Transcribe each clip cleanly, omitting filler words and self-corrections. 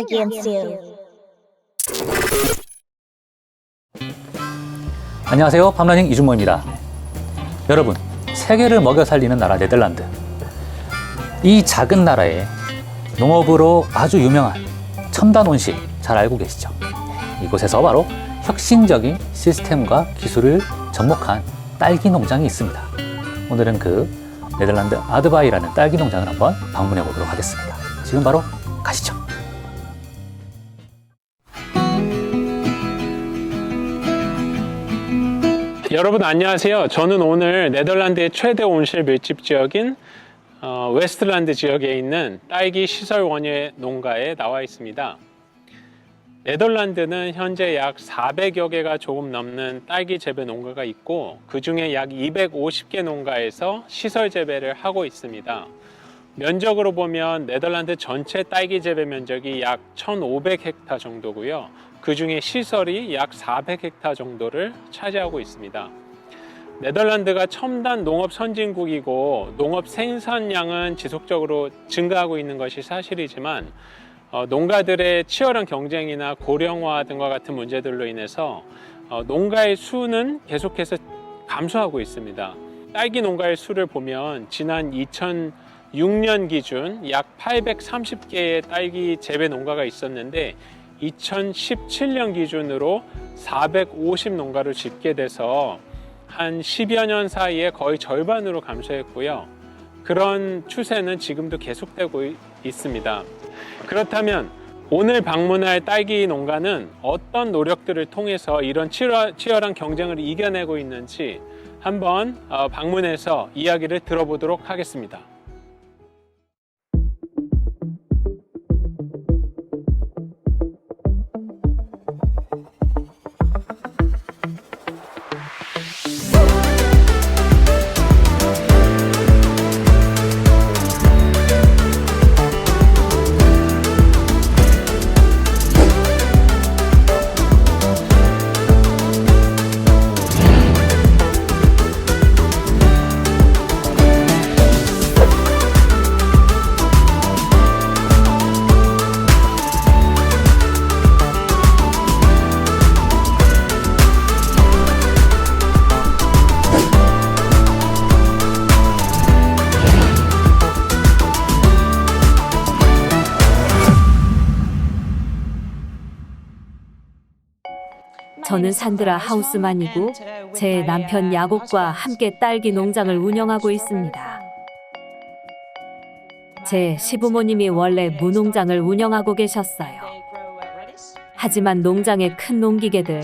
against you. 안녕하세요. 팜러닝 이준모입니다. 여러분, 세계를 먹여 살리는 나라 네덜란드. 이 작은 나라에 농업으로 아주 유명한 첨단 온실 잘 알고 계시죠? 이곳에서 바로 혁신적인 시스템과 기술을 접목한 딸기 농장이 있습니다. 오늘은 그 네덜란드 아드바이라는 딸기 농장을 한번 방문해 보도록 하겠습니다. 지금 바로 가시죠. 여러분 안녕하세요. 저는 오늘 네덜란드의 최대 온실 밀집 지역인 웨스트란드 지역에 있는 딸기 시설 원예 농가에 나와 있습니다. 네덜란드는 현재 약 400여 개가 조금 넘는 딸기 재배 농가가 있고, 그 중에 약 250개 농가에서 시설 재배를 하고 있습니다. 면적으로 보면 네덜란드 전체 딸기 재배 면적이 약 1,500헥타 정도고요. 그 중에 시설이 약 400헥타 정도를 차지하고 있습니다. 네덜란드가 첨단 농업 선진국이고 농업 생산량은 지속적으로 증가하고 있는 것이 사실이지만 농가들의 치열한 경쟁이나 고령화 등과 같은 문제들로 인해서 농가의 수는 계속해서 감소하고 있습니다. 딸기 농가의 수를 보면 지난 2006년 기준 약 830개의 딸기 재배 농가가 있었는데 2017년 기준으로 450 농가를 짓게 돼서 한 10여 년 사이에 거의 절반으로 감소했고요. 그런 추세는 지금도 계속되고 있습니다. 그렇다면 오늘 방문할 딸기 농가는 어떤 노력들을 통해서 이런 치열한 경쟁을 이겨내고 있는지 한번 방문해서 이야기를 들어보도록 하겠습니다. 저는 산드라 하우스만이고 제 남편 야곱과 함께 딸기 농장을 운영하고 있습니다. 제 시부모님이 원래 무농장을 운영하고 계셨어요. 하지만 농장에 큰 농기계들,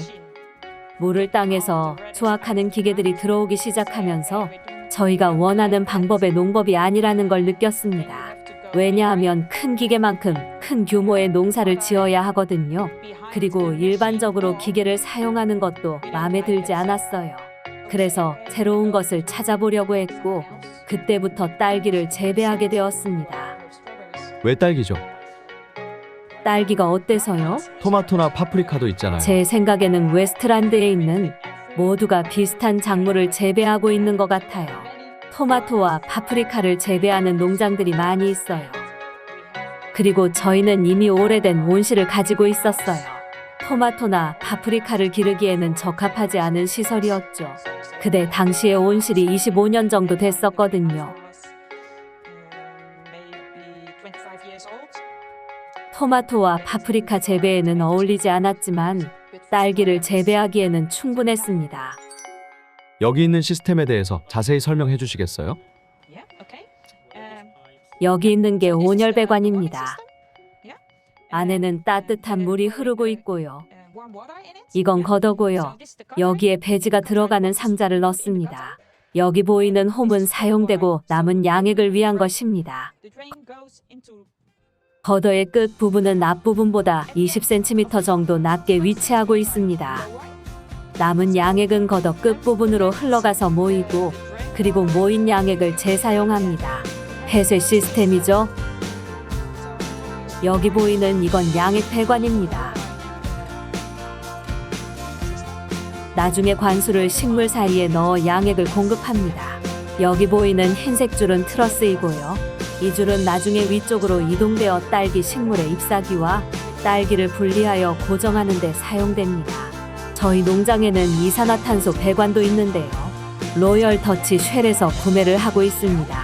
물을 땅에서 수확하는 기계들이 들어오기 시작하면서 저희가 원하는 방법의 농법이 아니라는 걸 느꼈습니다. 왜냐하면 큰 기계만큼 큰 규모의 농사를 지어야 하거든요. 그리고 일반적으로 기계를 사용하는 것도 마음에 들지 않았어요. 그래서 새로운 것을 찾아보려고 했고, 그때부터 딸기를 재배하게 되었습니다. 왜 딸기죠? 딸기가 어때서요? 토마토나 파프리카도 있잖아요. 제 생각에는 웨스트란드에 있는 모두가 비슷한 작물을 재배하고 있는 것 같아요. 토마토와 파프리카를 재배하는 농장들이 많이 있어요. 그리고 저희는 이미 오래된 온실을 가지고 있었어요. 토마토나 파프리카를 기르기에는 적합하지 않은 시설이었죠. 그때 당시의 온실이 25년 정도 됐었거든요. 토마토와 파프리카 재배에는 어울리지 않았지만 딸기를 재배하기에는 충분했습니다. 여기 있는 시스템에 대해서 자세히 설명해 주시겠어요? 여기 있는 게 온열배관입니다. 안에는 따뜻한 물이 흐르고 있고요. 이건 겉어고요. 여기에 배지가 들어가는 상자를 넣습니다. 여기 보이는 홈은 사용되고 남은 양액을 위한 것입니다. 겉어의 끝 부분은 앞부분보다 20cm 정도 낮게 위치하고 있습니다. 남은 양액은 겉어 끝 부분으로 흘러가서 모이고, 그리고 모인 양액을 재사용합니다. 폐쇄 시스템이죠. 여기 보이는 이건 양액 배관입니다. 나중에 관수를 식물 사이에 넣어 양액을 공급합니다. 여기 보이는 흰색 줄은 트러스이고요. 이 줄은 나중에 위쪽으로 이동되어 딸기 식물의 잎사귀와 딸기를 분리하여 고정하는 데 사용됩니다. 저희 농장에는 이산화탄소 배관도 있는데요. 로열 더치 쉘에서 구매를 하고 있습니다.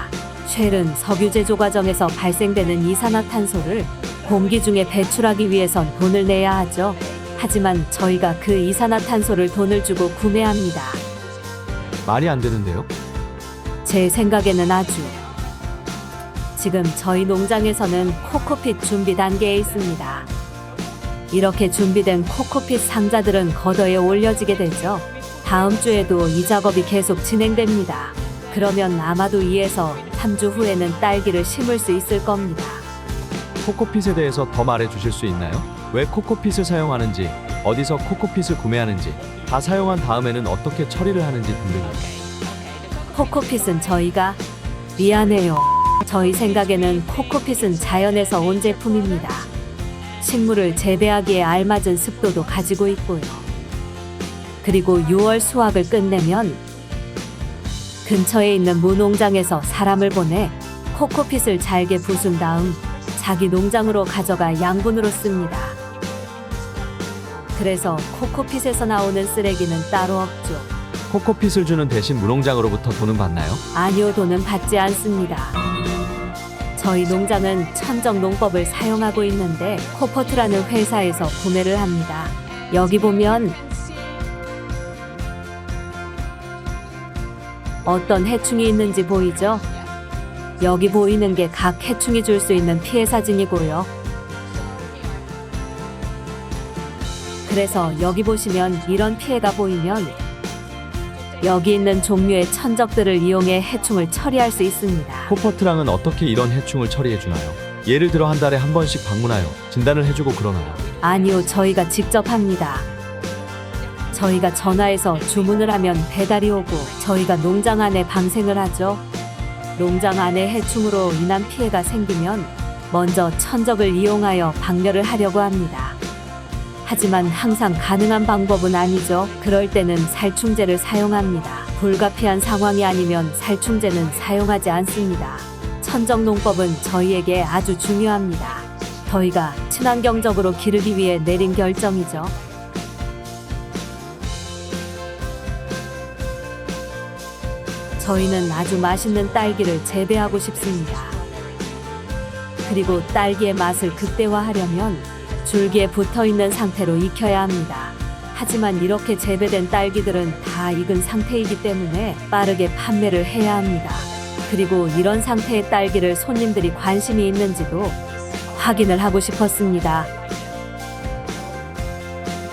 쉘은 석유 제조 과정에서 발생되는 이산화탄소를 공기 중에 배출하기 위해선 돈을 내야 하죠. 하지만 저희가 그 이산화탄소를 돈을 주고 구매합니다. 말이 안 되는데요? 제 생각에는 아주. 지금 저희 농장에서는 코코핏 준비 단계에 있습니다. 이렇게 준비된 코코핏 상자들은 겉어에 올려지게 되죠. 다음 주에도 이 작업이 계속 진행됩니다. 그러면 아마도 2에서 3주 후에는 딸기를 심을 수 있을 겁니다. 코코핏에 대해서 더 말해 주실 수 있나요? 왜 코코핏을 사용하는지, 어디서 코코핏을 구매하는지, 다 사용한 다음에는 어떻게 처리를 하는지 등등요. 코코핏은 저희가 미안해요. 저희 생각에는 코코핏은 자연에서 온 제품입니다. 식물을 재배하기에 알맞은 습도도 가지고 있고요. 그리고 6월 수확을 끝내면 근처에 있는 무농장에서 사람을 보내 코코핏을 잘게 부순 다음 자기 농장으로 가져가 양분으로 씁니다. 그래서 코코핏에서 나오는 쓰레기는 따로 없죠. 코코핏을 주는 대신 무농장으로부터 돈은 받나요? 아니요, 돈은 받지 않습니다. 저희 농장은 천적 농법을 사용하고 있는데 코퍼트라는 회사에서 구매를 합니다. 여기 보면 어떤 해충이 있는지 보이죠? 여기 보이는 게 각 해충이 줄 수 있는 피해 사진이고요. 그래서 여기 보시면 이런 피해가 보이면 여기 있는 종류의 천적들을 이용해 해충을 처리할 수 있습니다. 코퍼트랑은 어떻게 이런 해충을 처리해 주나요? 예를 들어 한 달에 한 번씩 방문하여 진단을 해주고 그러나요? 아니요, 저희가 직접 합니다. 저희가 전화해서 주문을 하면 배달이 오고 저희가 농장 안에 방생을 하죠. 농장 안에 해충으로 인한 피해가 생기면 먼저 천적을 이용하여 박멸을 하려고 합니다. 하지만 항상 가능한 방법은 아니죠. 그럴 때는 살충제를 사용합니다. 불가피한 상황이 아니면 살충제는 사용하지 않습니다. 천적농법은 저희에게 아주 중요합니다. 저희가 친환경적으로 기르기 위해 내린 결정이죠. 저희는 아주 맛있는 딸기를 재배하고 싶습니다. 그리고 딸기의 맛을 극대화하려면 줄기에 붙어있는 상태로 익혀야 합니다. 하지만 이렇게 재배된 딸기들은 다 익은 상태이기 때문에 빠르게 판매를 해야 합니다. 그리고 이런 상태의 딸기를 손님들이 관심이 있는지도 확인을 하고 싶었습니다.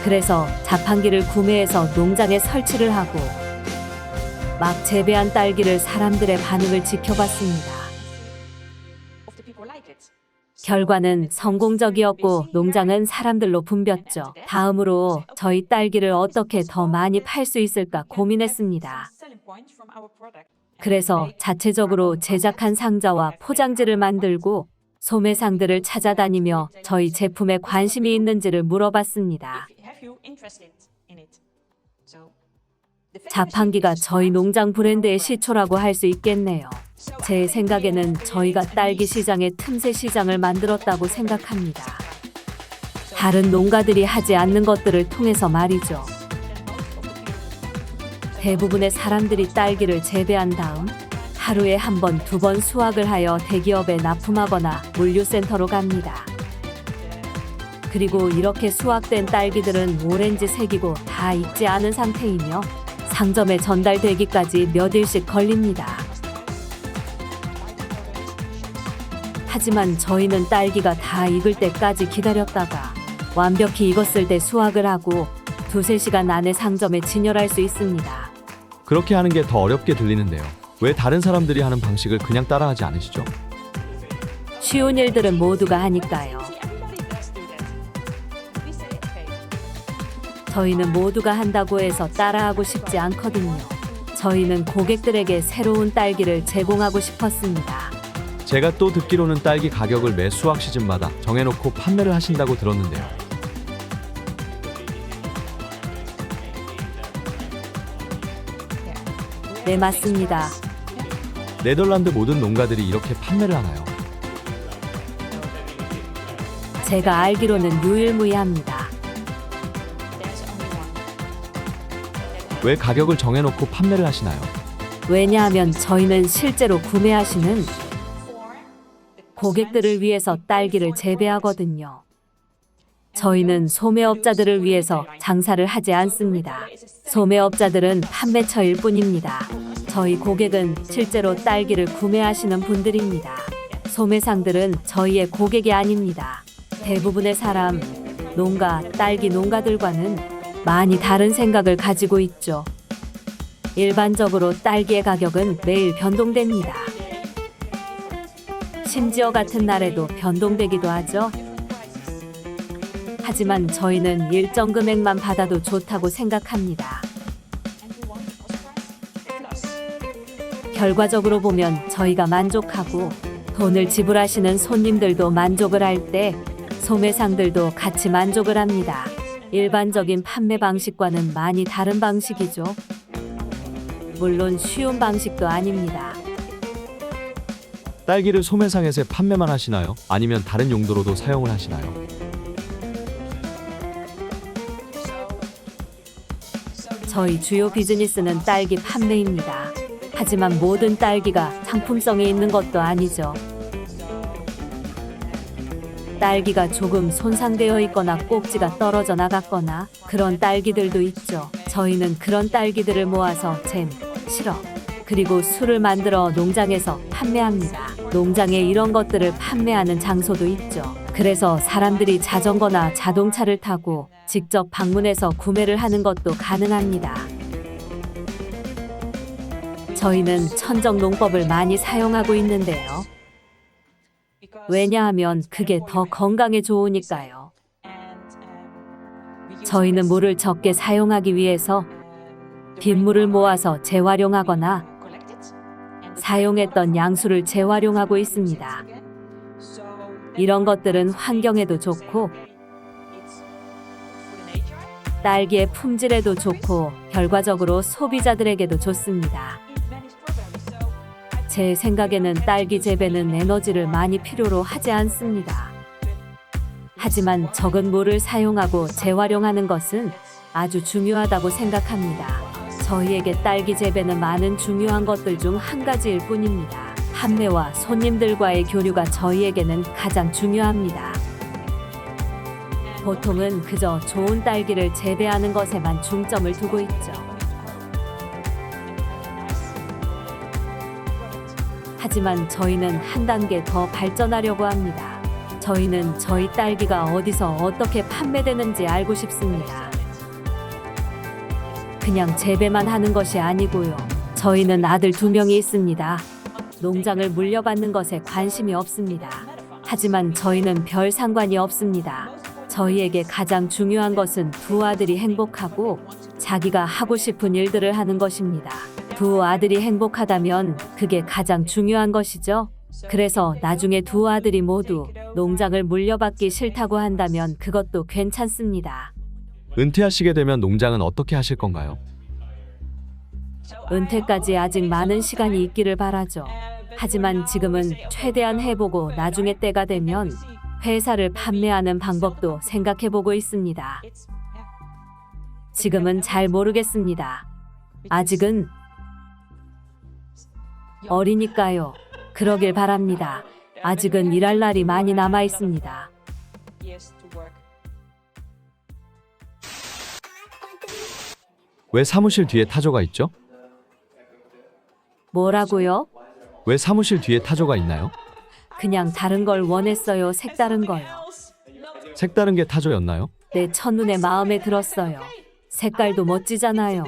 그래서 자판기를 구매해서 농장에 설치를 하고 막 재배한 딸기를 사람들의 반응을 지켜봤습니다. 결과는 성공적이었고 농장은 사람들로 붐볐죠. 다음으로 저희 딸기를 어떻게 더 많이 팔 수 있을까 고민했습니다. 그래서 자체적으로 제작한 상자와 포장지를 만들고 소매상들을 찾아다니며 저희 제품에 관심이 있는지를 물어봤습니다. 자판기가 저희 농장 브랜드의 시초라고 할 수 있겠네요. 제 생각에는 저희가 딸기 시장의 틈새 시장을 만들었다고 생각합니다. 다른 농가들이 하지 않는 것들을 통해서 말이죠. 대부분의 사람들이 딸기를 재배한 다음 하루에 한 번, 2번 수확을 하여 대기업에 납품하거나 물류센터로 갑니다. 그리고 이렇게 수확된 딸기들은 오렌지색이고 다 익지 않은 상태이며 상점에 전달되기까지 몇 일씩 걸립니다. 하지만 저희는 딸기가 다 익을 때까지 기다렸다가 완벽히 익었을 때 수확을 하고 2-3시간 안에 상점에 진열할 수 있습니다. 그렇게 하는 게 더 어렵게 들리는데요. 왜 다른 사람들이 하는 방식을 그냥 따라하지 않으시죠? 쉬운 일들은 모두가 하니까요. 저희는 모두가 한다고 해서 따라하고 싶지 않거든요. 저희는 고객들에게 새로운 딸기를 제공하고 싶었습니다. 제가 또 듣기로는 딸기 가격을 매 수확 시즌마다 정해놓고 판매를 하신다고 들었는데요. 네, 맞습니다. 네덜란드 모든 농가들이 이렇게 판매를 하나요? 제가 알기로는 유일무이합니다. 왜 가격을 정해놓고 판매를 하시나요? 왜냐하면 저희는 실제로 구매하시는 고객들을 위해서 딸기를 재배하거든요. 저희는 소매업자들을 위해서 장사를 하지 않습니다. 소매업자들은 판매처일 뿐입니다. 저희 고객은 실제로 딸기를 구매하시는 분들입니다. 소매상들은 저희의 고객이 아닙니다. 대부분의 사람, 농가, 딸기 농가들과는 많이 다른 생각을 가지고 있죠. 일반적으로 딸기의 가격은 매일 변동됩니다. 심지어 같은 날에도 변동되기도 하죠. 하지만 저희는 일정 금액만 받아도 좋다고 생각합니다. 결과적으로 보면 저희가 만족하고 돈을 지불하시는 손님들도 만족을 할 때 소매상들도 같이 만족을 합니다. 일반적인 판매 방식과는 많이 다른 방식이죠. 물론 쉬운 방식도 아닙니다. 딸기를 소매상에서 판매만 하시나요? 아니면 다른 용도로도 사용을 하시나요? 저희 주요 비즈니스는 딸기 판매입니다. 하지만 모든 딸기가 상품성이 있는 것도 아니죠. 딸기가 조금 손상되어 있거나 꼭지가 떨어져 나갔거나 그런 딸기들도 있죠. 저희는 그런 딸기들을 모아서 잼, 시럽, 그리고 술을 만들어 농장에서 판매합니다. 농장에 이런 것들을 판매하는 장소도 있죠. 그래서 사람들이 자전거나 자동차를 타고 직접 방문해서 구매를 하는 것도 가능합니다. 저희는 천적 농법을 많이 사용하고 있는데요. 왜냐하면 그게 더 건강에 좋으니까요. 저희는 물을 적게 사용하기 위해서 빗물을 모아서 재활용하거나 사용했던 양수를 재활용하고 있습니다. 이런 것들은 환경에도 좋고 딸기의 품질에도 좋고 결과적으로 소비자들에게도 좋습니다. 제 생각에는 딸기 재배는 에너지를 많이 필요로 하지 않습니다. 하지만 적은 물을 사용하고 재활용하는 것은 아주 중요하다고 생각합니다. 저희에게 딸기 재배는 많은 중요한 것들 중 한 가지일 뿐입니다. 판매와 손님들과의 교류가 저희에게는 가장 중요합니다. 보통은 그저 좋은 딸기를 재배하는 것에만 중점을 두고 있죠. 하지만 저희는 한 단계 더 발전하려고 합니다. 저희는 저희 딸기가 어디서 어떻게 판매되는지 알고 싶습니다. 그냥 재배만 하는 것이 아니고요. 저희는 아들 2명이 있습니다. 농장을 물려받는 것에 관심이 없습니다. 하지만 저희는 별 상관이 없습니다. 저희에게 가장 중요한 것은 2 아들이 행복하고 자기가 하고 싶은 일들을 하는 것입니다. 2 아들이 행복하다면 그게 가장 중요한 것이죠. 그래서 나중에 2 아들이 모두 농장을 물려받기 싫다고 한다면 그것도 괜찮습니다. 은퇴하시게 되면 농장은 어떻게 하실 건가요? 은퇴까지 아직 많은 시간이 있기를 바라죠. 하지만 지금은 최대한 해보고 나중에 때가 되면 회사를 판매하는 방법도 생각해보고 있습니다. 지금은 잘 모르겠습니다. 아직은 어리니까요. 그러길 바랍니다. 아직은 일할 날이 많이 남아 있습니다. 왜 사무실 뒤에 타조가 있죠? 뭐라고요? 왜 사무실 뒤에 타조가 있나요? 그냥 다른 걸 원했어요. 색다른 거요. 색다른 게 타조였나요? 내 첫눈에 마음에 들었어요. 색깔도 멋지잖아요.